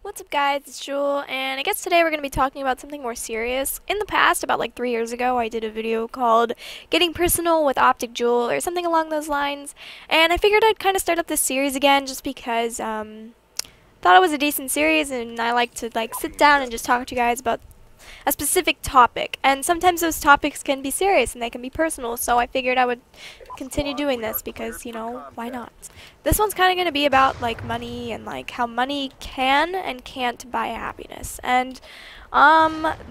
What's up guys, it's Jewel, and I guess today we're going to be talking about something more serious. In the past, about like 3 years ago, I did a video called Getting Personal with Optic Jewel, or something along those lines, and I figured I'd kind of start up this series again just because thought it was a decent series, and I like to sit down and just talk to you guys about a specific topic, and sometimes those topics can be serious and they can be personal, so I figured I would continue doing this because, you know, why not? This one's kind of going to be about like money and like how money can and can't buy happiness. And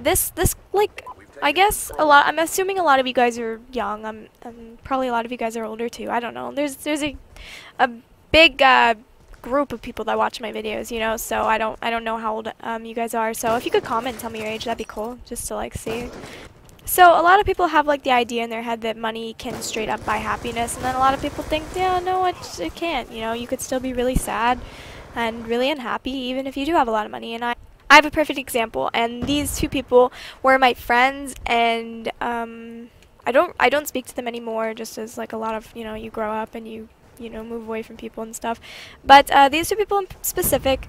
this like I guess I'm assuming a lot of you guys are young. Probably a lot of you guys are older too. I don't know. There's a big group of people that watch my videos, you know, so I don't know how old you guys are. So if you could comment and tell me your age, that'd be cool, just to like see. So a lot of people have like the idea in their head that money can straight up buy happiness, and then a lot of people think, yeah, no, it can't. You know, you could still be really sad and really unhappy even if you do have a lot of money. And I have a perfect example, and these two people were my friends, and I don't speak to them anymore, just as like a lot of, you know, you grow up and you know, move away from people and stuff. But these two people in specific,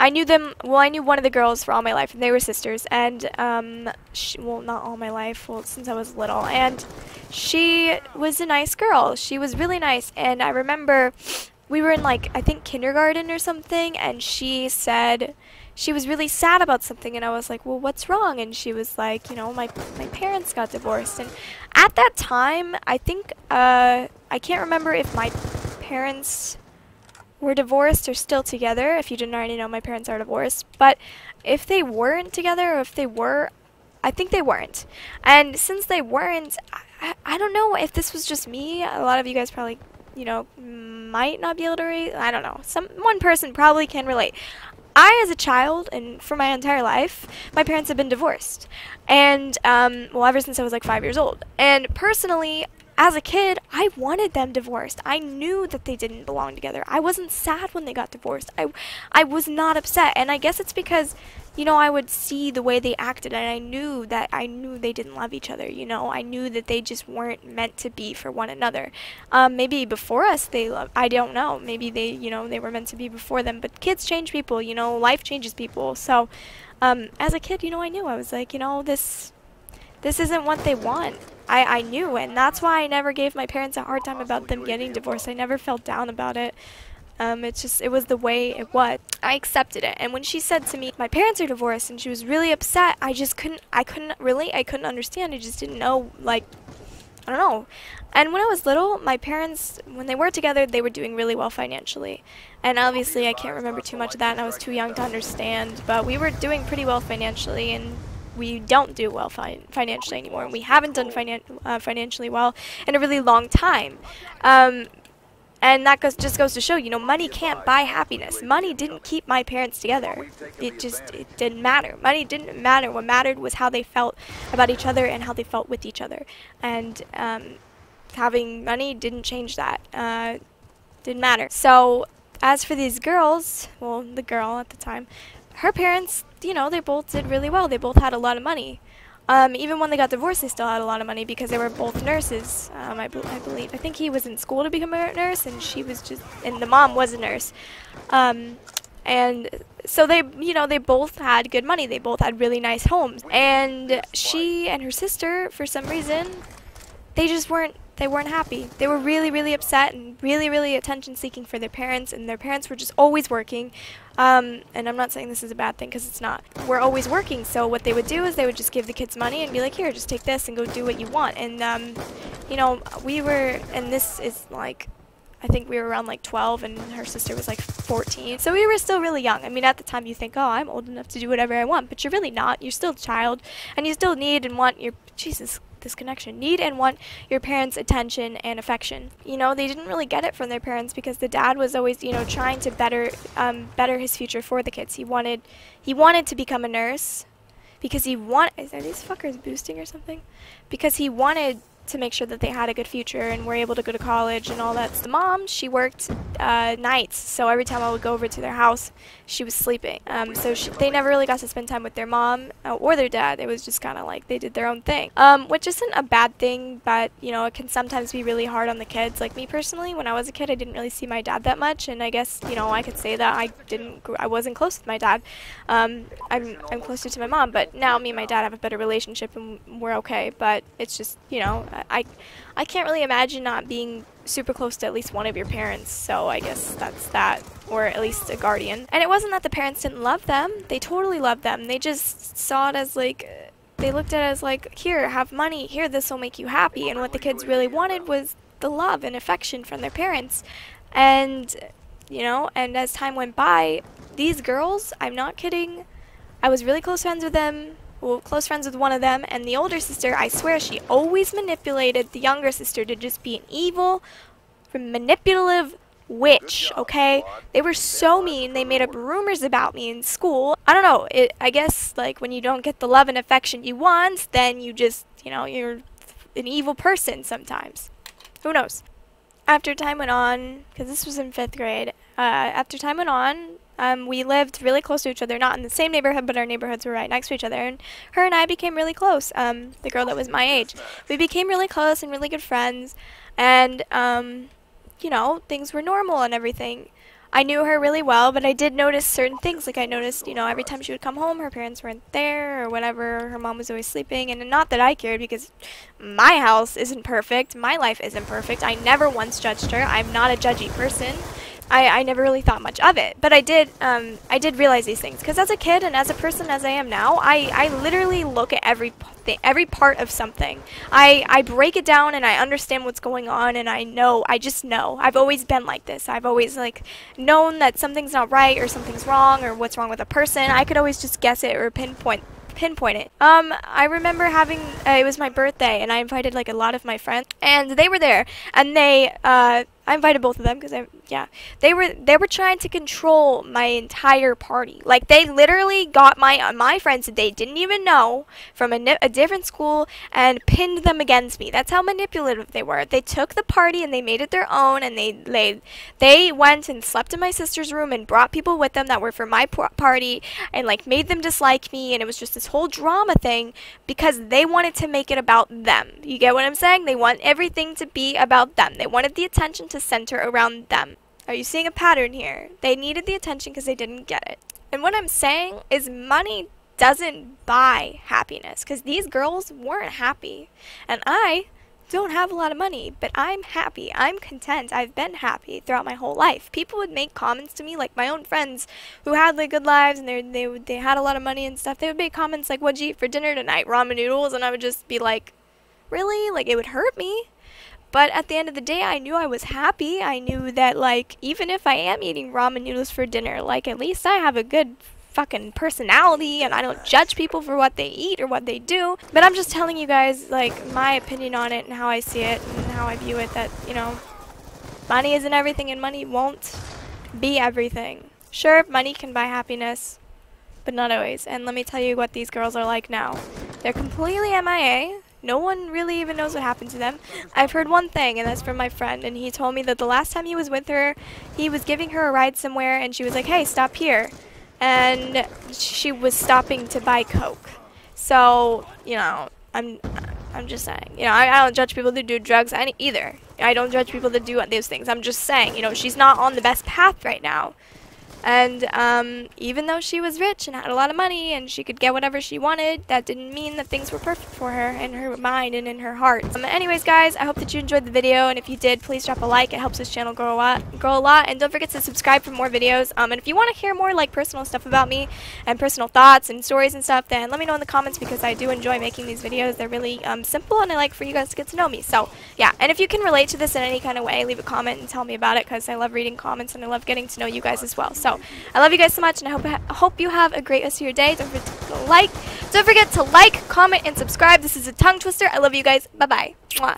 I knew them, well, I knew one of the girls for all my life, and they were sisters, and, well, not all my life, well, since I was little, and she was a nice girl. She was really nice, and I remember we were in, like, I think kindergarten or something, and she said she was really sad about something, and I was like, well, what's wrong? And she was like, you know, my parents got divorced, and at that time, I think, I can't remember if my parents were divorced or still together. If you didn't already know, my parents are divorced. But if they weren't together, or if they were, I think they weren't. And since they weren't, I don't know if this was just me. A lot of you guys probably, you know, might not be able to relate. I don't know. One person probably can relate. I, as a child, and for my entire life, my parents have been divorced. And, well, ever since I was like 5 years old. And personally, as a kid, I wanted them divorced. I knew that they didn't belong together. I wasn't sad when they got divorced. I was not upset. And I guess it's because, you know, I would see the way they acted, and I knew they didn't love each other, you know. I knew that they just weren't meant to be for one another. Maybe before us I don't know. Maybe they, you know, they were meant to be before them. But kids change people, you know. Life changes people. So, as a kid, you know, I knew. I was like, you know, this isn't what they want. I knew, and that's why I never gave my parents a hard time about them getting divorced. I never felt down about it. It was the way it was. I accepted it. And when she said to me, my parents are divorced, and she was really upset, I couldn't relate. I couldn't understand. I just didn't know, like, I don't know. And when I was little, my parents, when they were together, they were doing really well financially. And obviously, I can't remember too much of that, and I was too young to understand. But we were doing pretty well financially, and we don't do well financially anymore. We haven't done financially well in a really long time. And that just goes to show, you know, money can't buy happiness. Money didn't keep my parents together. It didn't matter. Money didn't matter. What mattered was how they felt about each other and how they felt with each other. And having money didn't change that. Didn't matter. So as for these girls, well, the girl at the time, her parents, you know, they both did really well. They both had a lot of money. Even when they got divorced, they still had a lot of money because they were both nurses. I believe. I think he was in school to become a nurse, and she was just, and the mom was a nurse. And so they, you know, they both had good money. They both had really nice homes. And she and her sister, for some reason, they weren't happy. They were really, really upset and really, really attention-seeking for their parents, and their parents were just always working. And I'm not saying this is a bad thing, because it's not. We're always working, so what they would do is they would just give the kids money and be like, here, just take this and go do what you want. And, you know, and this is like, I think we were around like 12, and her sister was like 14. So we were still really young. I mean, at the time you think, oh, I'm old enough to do whatever I want, but you're really not. You're still a child, and you still need and want your, Jesus, this connection, need and want your parents' attention and affection. You know, they didn't really get it from their parents because the dad was always, you know, trying to better his future for the kids. He wanted to become a nurse because are these fuckers boosting or something? Because he wanted to make sure that they had a good future and were able to go to college and all that. The mom, she worked nights, so every time I would go over to their house, she was sleeping. So they never really got to spend time with their mom or their dad. It was just kind of like they did their own thing, which isn't a bad thing, but you know, it can sometimes be really hard on the kids. Like me personally, when I was a kid, I didn't really see my dad that much, and I guess, you know, I could say that I wasn't close with my dad. I'm closer to my mom, but now me and my dad have a better relationship and we're okay. But it's just, you know, I can't really imagine not being super close to at least one of your parents, so I guess that's that, or at least a guardian. And it wasn't that the parents didn't love them. They totally loved them. They just saw it as like, they looked at it as like, here, have money, here, this will make you happy. And what the kids really wanted was the love and affection from their parents. And, you know, and as time went by, these girls, I'm not kidding, I was really close friends with them. Well, close friends with one of them, and the older sister, I swear, she always manipulated the younger sister to just be an evil, manipulative witch, okay? They were so mean. They made up rumors about me in school. I don't know. I guess, like, when you don't get the love and affection you want, then you just, you know, you're an evil person sometimes. Who knows? After time went on, because this was in 5th grade, after time went on, we lived really close to each other, not in the same neighborhood, but our neighborhoods were right next to each other, and her and I became really close, the girl that was my age. We became really close and really good friends, and, you know, things were normal and everything. I knew her really well, but I did notice certain things. Like I noticed, you know, every time she would come home, her parents weren't there or whatever. Her mom was always sleeping, and not that I cared because my house isn't perfect. My life isn't perfect. I never once judged her. I'm not a judgy person. I never really thought much of it, but I did realize these things, because as a kid and as a person as I am now, I literally look at every part of something. I break it down and I understand what's going on, and I just know. I've always been like this. I've always like known that something's not right or something's wrong or what's wrong with a person. I could always just guess it or pinpoint it. I remember having, it was my birthday, and I invited like a lot of my friends, and they were there, and I invited both of them because they were trying to control my entire party. Like they literally got my friends that they didn't even know from a different school and pinned them against me. That's how manipulative they were. They took the party and they made it their own, and they went and slept in my sister's room and brought people with them that were for my party and like made them dislike me, and it was just this whole drama thing because they wanted to make it about them. You get what I'm saying? They want everything to be about them. They wanted the attention to center around them. Are you seeing a pattern here? They needed the attention because they didn't get it. And what I'm saying is money doesn't buy happiness, because these girls weren't happy. And I don't have a lot of money, but I'm happy. I'm content. I've been happy throughout my whole life. People would make comments to me, like my own friends who had like good lives and they had a lot of money and stuff. They would make comments like, "What'd you eat for dinner tonight? Ramen noodles?" And I would just be like, "Really?" Like it would hurt me. But at the end of the day, I knew I was happy. I knew that, like, even if I am eating ramen noodles for dinner, like, at least I have a good fucking personality, and I don't judge people for what they eat or what they do. But I'm just telling you guys, like, my opinion on it and how I see it and how I view it, that, you know, money isn't everything and money won't be everything. Sure, money can buy happiness, but not always. And let me tell you what these girls are like now. They're completely MIA. No one really even knows what happened to them. I've heard one thing, and that's from my friend, and he told me that the last time he was with her, he was giving her a ride somewhere, and she was like, "Hey, stop here." And she was stopping to buy Coke. So, you know, I'm just saying. You know, I don't judge people that do drugs either. I don't judge people that do those things. I'm just saying, you know, she's not on the best path right now. And even though she was rich and had a lot of money and she could get whatever she wanted, that didn't mean that things were perfect for her in her mind and in her heart. Anyways, guys, I hope that you enjoyed the video, and if you did, please drop a like. It helps this channel grow a lot. And don't forget to subscribe for more videos. And if you want to hear more like personal stuff about me and personal thoughts and stories and stuff, then let me know in the comments, because I do enjoy making these videos. They're really simple, and I like for you guys to get to know me. So yeah, and if you can relate to this in any kind of way, leave a comment and tell me about it, because I love reading comments and I love getting to know you guys as well. So I love you guys so much, and I hope you have a great rest of your day. Don't forget to like, comment, and subscribe. This is a tongue twister. I love you guys. Bye bye. Mwah.